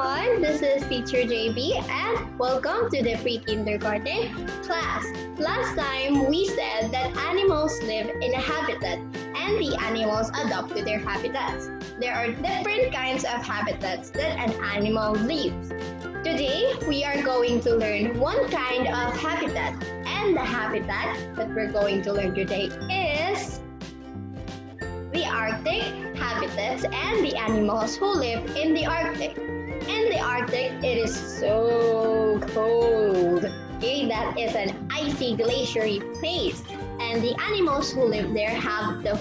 everyone, this is Teacher JB and welcome to the pre-kindergarten class. Last time we said that animals live in a habitat and the animals adapt to their habitats. There are different kinds of habitats that an animal lives. Today, we are going to learn one kind of habitat, and the habitat that we're going to learn today is the Arctic habitats and the animals who live in the Arctic. In the Arctic, it is so cold. Okay, that is an icy glaciery place, and the animals who live there have the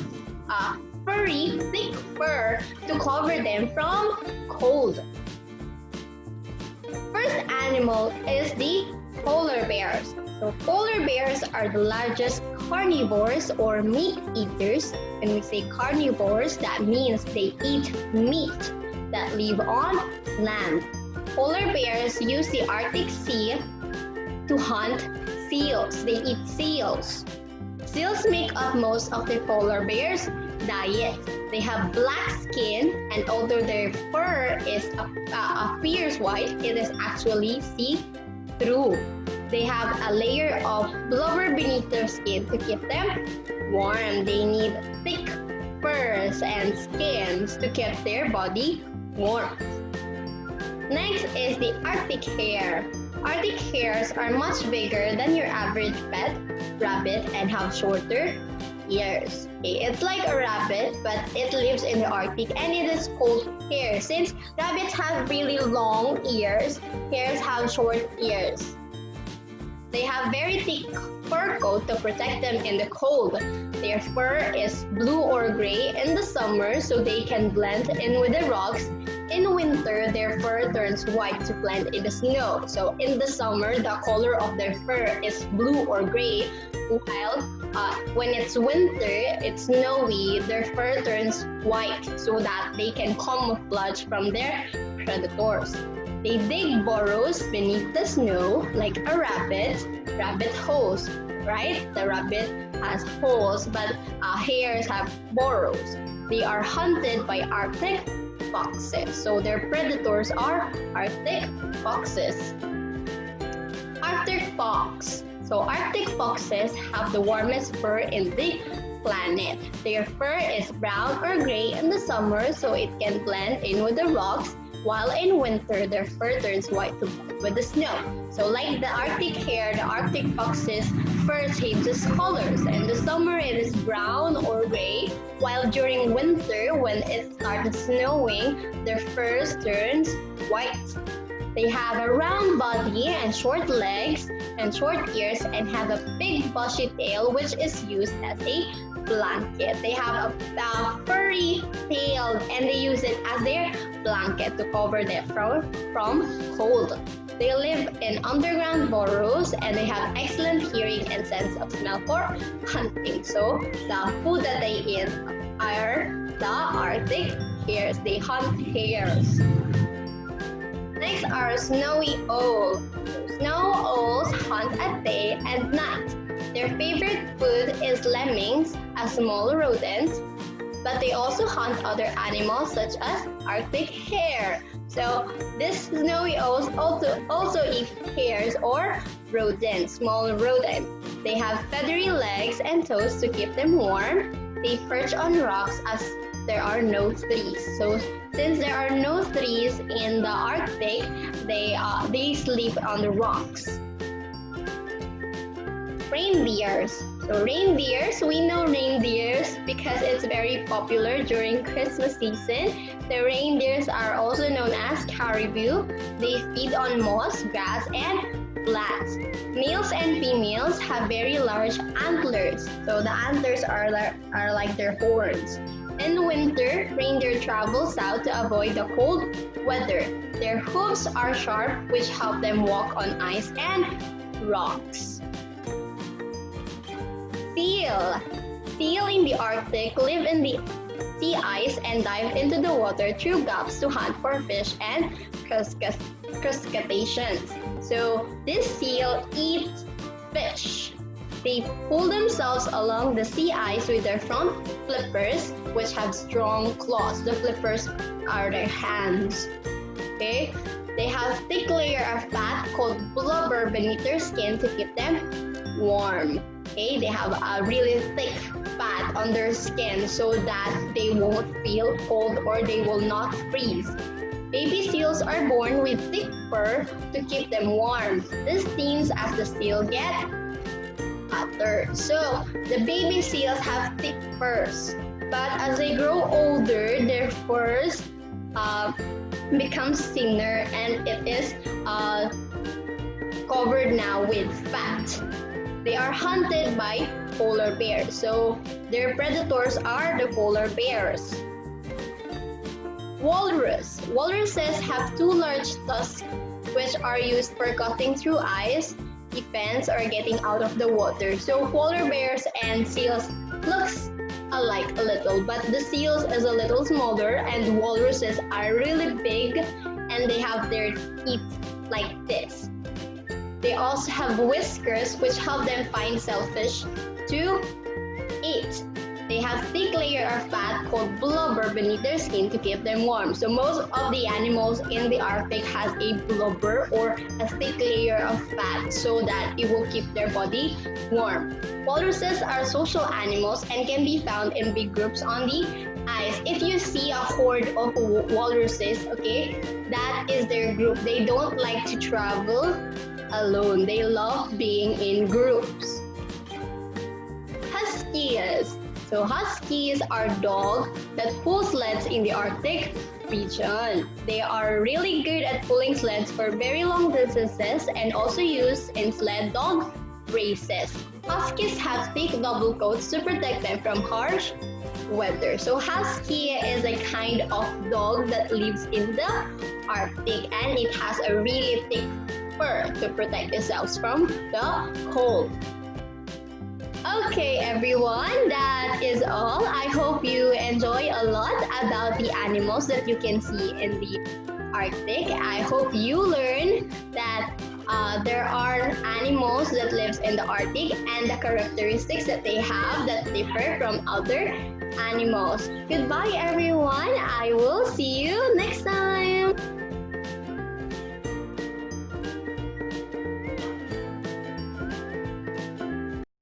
furry, thick fur to cover them from cold. First animal is the polar bears. So polar bears are the largest carnivores or meat eaters. When we say carnivores, that means they eat meat that live on land. Polar bears use the Arctic Sea to hunt seals. They eat seals. Seals make up most of the polar bears' diet. They have black skin, and although their fur is a fierce white, it is actually see-through. They have a layer of blubber beneath their skin to keep them warm. They need thick furs and skins to keep their body warm. Next is the Arctic hare. Arctic hares are much bigger than your average pet rabbit and have shorter ears. Okay, it's like a rabbit, but it lives in the Arctic and it is called hare. Since rabbits have really long ears, hares have short ears. They have very thick fur coat to protect them in the cold. Their fur is blue or gray in the summer so they can blend in with the rocks. In winter, their fur turns white to blend in the snow. So in the summer, the color of their fur is blue or gray, while when it's winter, it's snowy, their fur turns white so that they can camouflage from their predators. They dig burrows beneath the snow like a rabbit holes, right? The rabbit has holes, but hares have burrows. They are hunted by Arctic foxes, so their predators are Arctic foxes. Arctic fox. So Arctic foxes have the warmest fur in the planet. Their fur is brown or gray in the summer so it can blend in with the rocks, while in winter their fur turns white to blend with the snow. So like the Arctic hare, the Arctic foxes' fur changes colors. In the summer it is brown or gray, while during winter when it starts snowing, their fur turns white. They have a round body and short legs and short ears and have a big bushy tail which is used as a blanket. They have a furry tail and they use it as their blanket to cover them from cold. They live in underground burrows and they have excellent hearing and sense of smell for hunting. So the food that they eat are the Arctic hares. They hunt hares. Next are snowy owls. Snow owls hunt at day and night. Their favorite food is lemmings, a small rodent, but they also hunt other animals such as Arctic hare. So these snowy owls also eat hares or rodents, small rodents. They have feathery legs and toes to keep them warm. They perch on rocks as there are no trees. So since there are no trees in the Arctic, they sleep on the rocks. Reindeers. So reindeers, we know reindeers because it's very popular during Christmas season. The reindeers are also known as caribou. They feed on moss, grass, and plants. Males and females have very large antlers. So the antlers are like their horns. In winter, reindeer travel south to avoid the cold weather. Their hooves are sharp, which help them walk on ice and rocks. Seal. Seal in the Arctic live in the sea ice and dive into the water through gaps to hunt for fish and crustaceans. So this seal eats fish. They pull themselves along the sea ice with their front flippers, which have strong claws. The flippers are their hands. Okay, they have thick layer of fat called blubber beneath their skin to keep them warm. Okay, they have a really thick fat on their skin so that they won't feel cold or they will not freeze. Baby seals are born with thick fur to keep them warm. This thins as the seal get fatter. So the baby seals have thick furs, but as they grow older, their furs becomes thinner and it is covered now with fat. They are hunted by polar bears. So their predators are the polar bears. Walrus. Walruses have two large tusks which are used for cutting through ice, defense, or getting out of the water. So polar bears and seals looks alike a little, but the seals is a little smaller and walruses are really big and they have their teeth like this. They also have whiskers which help them find shellfish to eat. They have thick layer of fat called blubber beneath their skin to keep them warm. So most of the animals in the Arctic has a blubber or a thick layer of fat so that it will keep their body warm. Walruses are social animals and can be found in big groups on the ice. If you see a horde of walruses, okay, that is their group. They don't like to travel alone. They love being in groups. Huskies. So huskies are dogs that pull sleds in the Arctic region. They are really good at pulling sleds for very long distances and also used in sled dog races. Huskies have thick double coats to protect them from harsh weather. So husky is a kind of dog that lives in the Arctic and it has a really thick fur to protect itself from the cold. Okay everyone, that is all. I hope you enjoy a lot about the animals that you can see in the Arctic. I hope you learn that there are animals that lives in the Arctic and the characteristics that they have that differ from other animals. Goodbye everyone. I will see you next time.